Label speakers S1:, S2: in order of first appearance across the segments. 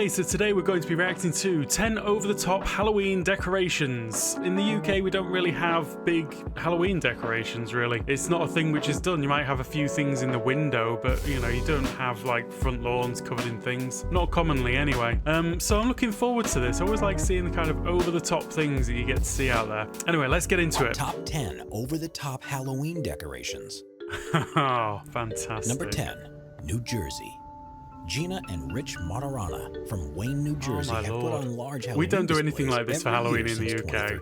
S1: Okay, so today we're going to be reacting to 10 over-the-top Halloween decorations. In the UK, we don't really have big Halloween decorations, really. It's not a thing which is done. You might have a few things in the window, but, you know, you don't have, like, front lawns covered in things. Not commonly, anyway. So I'm looking forward to this. I always like seeing the kind of over-the-top things that you get to see out there. Anyway, let's get into it.
S2: Top 10 over-the-top Halloween decorations.
S1: Oh, fantastic.
S2: Number 10, New Jersey. Gina and Rich Martorana from Wayne, New Jersey have put on large Halloween
S1: We don't do anything like this for Halloween in the
S2: UK.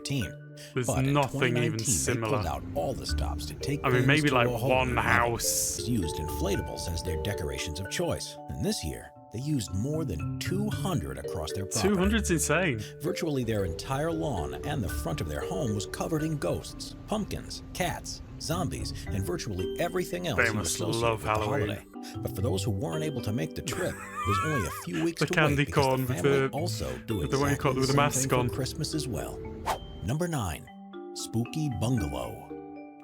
S1: There's nothing even similar.
S2: They pulled out all the stops to take
S1: I mean, maybe like one
S2: house.
S1: house.
S2: Used inflatables as their decorations of choice. And this year, they used more than 200 across their property.
S1: 200's insane.
S2: Virtually their entire lawn and the front of their home was covered in ghosts, pumpkins, cats, zombies, and virtually everything else.
S1: They must love Halloween.
S2: The but for those who weren't able to make the trip, there's only a few weeks
S1: the
S2: to
S1: candy
S2: wait because
S1: corn
S2: the
S1: with
S2: family
S1: the
S2: also do
S1: with the what you call it, with the
S2: same
S1: mask
S2: thing
S1: on.
S2: for Christmas as well. Number 9, Spooky Bungalow.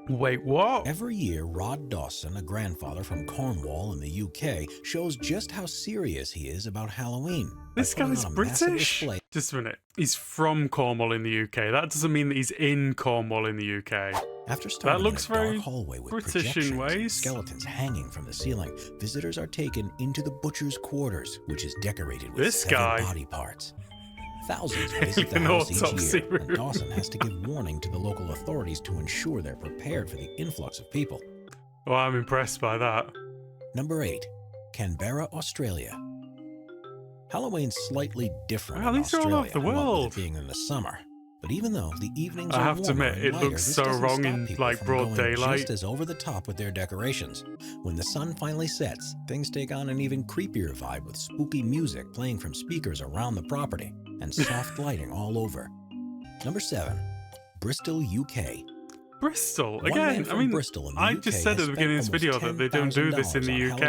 S1: Wait, what?
S2: Every year, Rod Dawson, a grandfather from Cornwall in the UK, shows just how serious he is about Halloween.
S1: This guy's British? Just a minute. He's from Cornwall in the UK. That doesn't mean that he's in Cornwall in the UK.
S2: After starting
S1: that looks
S2: in a dark
S1: very
S2: hallway with
S1: British in ways.
S2: Skeletons hanging from the ceiling, visitors are taken into the butcher's quarters, which is decorated with seven body parts. Thousands visit the house each year, and Dawson has to give warning to the local authorities to ensure they're prepared for the influx of people.
S1: Well, I'm impressed by that.
S2: Number 8, Canberra, Australia. Halloween's slightly different
S1: Wow,
S2: in
S1: these are
S2: Australia,
S1: all over the world.
S2: being in the summer. But even though the evenings
S1: I
S2: are
S1: have to
S2: warmer
S1: admit,
S2: and
S1: it
S2: lighter,
S1: looks
S2: this
S1: so
S2: doesn't
S1: wrong
S2: stop
S1: in
S2: people
S1: like
S2: from
S1: broad
S2: going
S1: daylight.
S2: just as over the top with their decorations. When the sun finally sets, things take on an even creepier vibe with spooky music playing from speakers around the property and soft lighting all over. Number 7, Bristol, UK.
S1: Bristol again. I mean, I just said at the beginning of this video that they don't do this in the UK,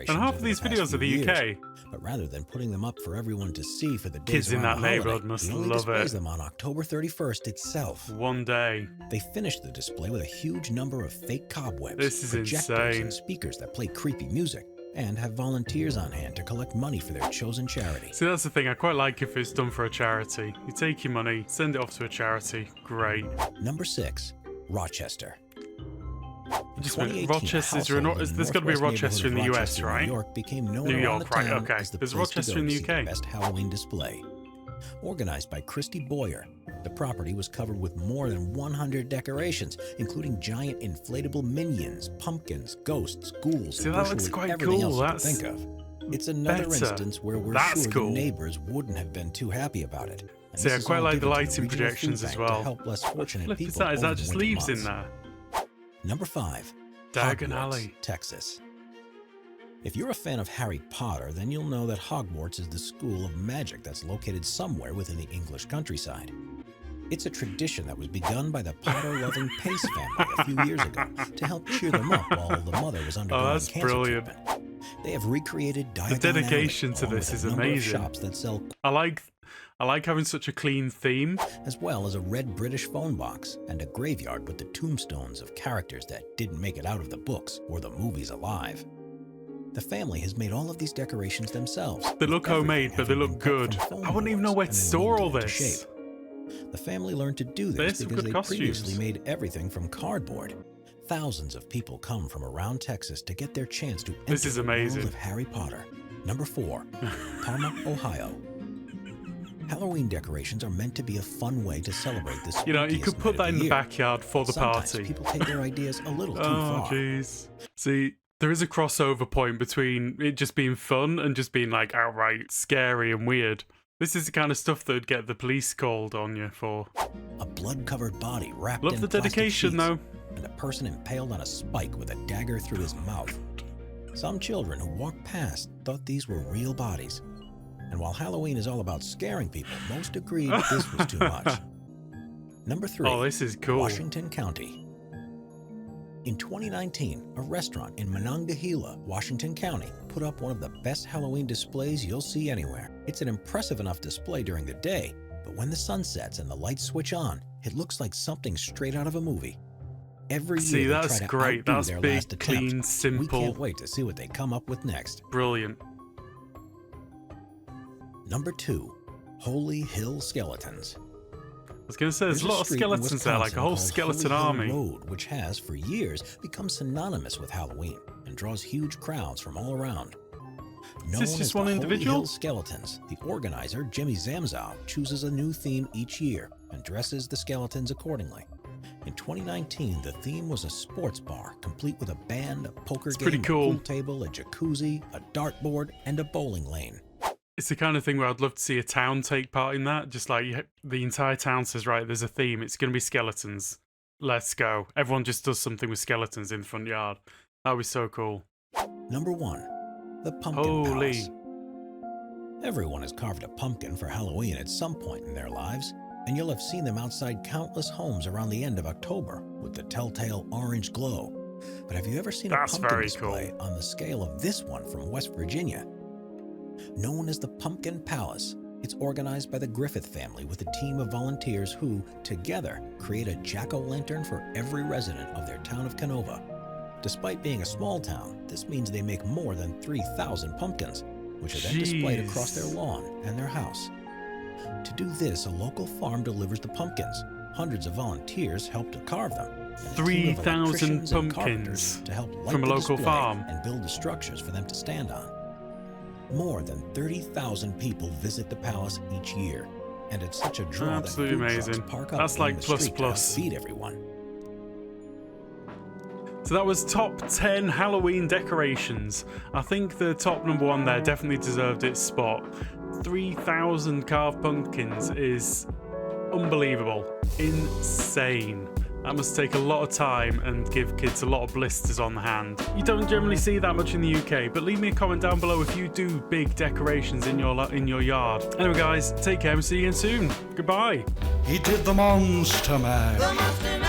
S1: and half of these videos are the UK.
S2: But rather than putting them up for everyone to see for the days
S1: Kids in that neighborhood must
S2: he only
S1: love
S2: displays
S1: it.
S2: them on October 31st itself.
S1: One day.
S2: They finished the display with a huge number of fake cobwebs,
S1: this is
S2: projectors,
S1: insane.
S2: and speakers that play creepy music, and have volunteers on hand to collect money for their chosen charity.
S1: See, that's the thing. I quite like if it's done for a charity. You take your money, send it off to a charity. Great.
S2: Number 6, Rochester.
S1: Just a minute. Rochester's there's got to be a Rochester in the US, right?
S2: New York became known
S1: New
S2: around
S1: York,
S2: the
S1: right?
S2: town
S1: Okay.
S2: as the
S1: There's
S2: place to
S1: Rochester
S2: go
S1: in
S2: to
S1: the
S2: see the
S1: UK.
S2: best Halloween display. Organized by Christy Boyer, the property was covered with more than 100 decorations, including giant inflatable minions, pumpkins, ghosts, ghouls,
S1: See,
S2: and
S1: that looks
S2: virtually
S1: quite
S2: everything
S1: cool.
S2: else you can think of. It's another instance where we're sure the neighbors wouldn't have been too happy about it. And
S1: see, I quite like the lighting
S2: regional
S1: projections
S2: food
S1: as
S2: bank to
S1: well.
S2: help less fortunate
S1: Flip
S2: people
S1: is that? Is that
S2: over
S1: just
S2: winter
S1: leaves in
S2: months.
S1: there?
S2: Number 5,
S1: Diagon
S2: Hogwarts,
S1: Alley,
S2: Texas. If you're a fan of Harry Potter, then you'll know that Hogwarts is the school of magic that's located somewhere within the English countryside. It's a tradition that was begun by the Potter-loving Pace family a few years ago to help cheer them up while the mother was undergoing
S1: that's
S2: cancer
S1: brilliant.
S2: treatment. They have recreated Diagon
S1: The dedication
S2: Alley,
S1: to
S2: along
S1: this
S2: with
S1: is
S2: a number of
S1: amazing.
S2: shops that sell
S1: I like having such a clean theme.
S2: as well as a red British phone box and a graveyard with the tombstones of characters that didn't make it out of the books or the movies alive. The family has made all of these decorations themselves.
S1: They look homemade, but they look good. I wouldn't even know where to store all this.
S2: The family learned to do this
S1: There's some
S2: because
S1: good
S2: they
S1: costumes.
S2: previously made everything from cardboard. Thousands of people come from around Texas to get their chance to enter
S1: This is
S2: the world
S1: amazing.
S2: of Harry Potter. Number 4, Parma, Ohio. Halloween decorations are meant to be a fun way to celebrate this.
S1: You know, you could put that in the backyard for the
S2: Sometimes
S1: party.
S2: people take their ideas a little too
S1: Oh,
S2: far.
S1: jeez. See, there is a crossover point between it just being fun and just being like outright scary and weird. This is the kind of stuff that would get the police called on you for.
S2: A blood-covered body wrapped
S1: Love
S2: in
S1: the
S2: plastic
S1: dedication,
S2: sheets,
S1: though.
S2: and a person impaled on a spike with a dagger through his mouth. Some children who walked past thought these were real bodies. And while Halloween is all about scaring people, most agreed that this was too much. Number 3,
S1: Oh, this is cool.
S2: Washington County. In 2019, a restaurant in Monongahela, Washington County, put up one of the best Halloween displays you'll see anywhere. It's an impressive enough display during the day, but when the sun sets and the lights switch on, it looks like something straight out of a movie. Every year
S1: See,
S2: they
S1: that's
S2: try to
S1: great.
S2: outdo
S1: That's
S2: their
S1: big,
S2: last attempt.
S1: clean,
S2: We
S1: simple.
S2: can't wait to see what they come up with next.
S1: Brilliant.
S2: Number 2. Holy Hill Skeletons.
S1: I was going to say, there's a lot of
S2: street in
S1: skeletons there, like a whole
S2: Wisconsin called
S1: skeleton
S2: Holy Hill
S1: army.
S2: Road, which has, for years, become synonymous with Halloween and draws huge crowds from all around. Known
S1: this
S2: as
S1: just
S2: the
S1: one
S2: Holy
S1: individual?
S2: Hill Skeletons, the organizer, Jimmy Zamzow, chooses a new theme each year and dresses the skeletons accordingly. In 2019, the theme was a sports bar, complete with a band, a poker game,
S1: pretty cool.
S2: a pool table, a jacuzzi, a dartboard, and a bowling lane.
S1: It's the kind of thing where I'd love to see a town take part in that. Just like the entire town says, right, there's a theme. It's going to be skeletons. Let's go. Everyone just does something with skeletons in the front yard. That would be so cool.
S2: Number 1. The Pumpkin
S1: Holy.
S2: Palace. Everyone has carved a pumpkin for Halloween at some point in their lives, and you'll have seen them outside countless homes around the end of October with the telltale orange glow. But have you ever seen
S1: That's
S2: a pumpkin
S1: very
S2: display on the scale of this one from West Virginia? Known as the Pumpkin Palace, it's organized by the Griffith family with a team of volunteers who, together, create a jack-o'-lantern for every resident of their town of Canova. Despite being a small town, this means they make more than 3,000 pumpkins, which are then displayed across their lawn and their house. To do this, a local farm delivers the pumpkins. Hundreds of volunteers help to carve them. and a team of
S1: 3,000
S2: electricians and
S1: pumpkins
S2: carpenters to help light
S1: from a
S2: the
S1: local
S2: display
S1: farm.
S2: and build the structures for them to stand on. More than 30,000 people visit the palace each year, and it's such a draw
S1: Absolutely
S2: that food trucks
S1: amazing.
S2: park up
S1: That's
S2: along
S1: like
S2: the
S1: plus
S2: street to
S1: plus.
S2: help feed everyone.
S1: So that was top 10 Halloween decorations. I think the top number one there definitely deserved its spot. 3,000 carved pumpkins is unbelievable. Insane. That must take a lot of time and give kids a lot of blisters on the hand. You don't generally see that much in the UK, but leave me a comment down below if you do big decorations in your yard. Anyway guys, take care and see you again soon. Goodbye.
S3: He did the Monster Man.
S4: The Monster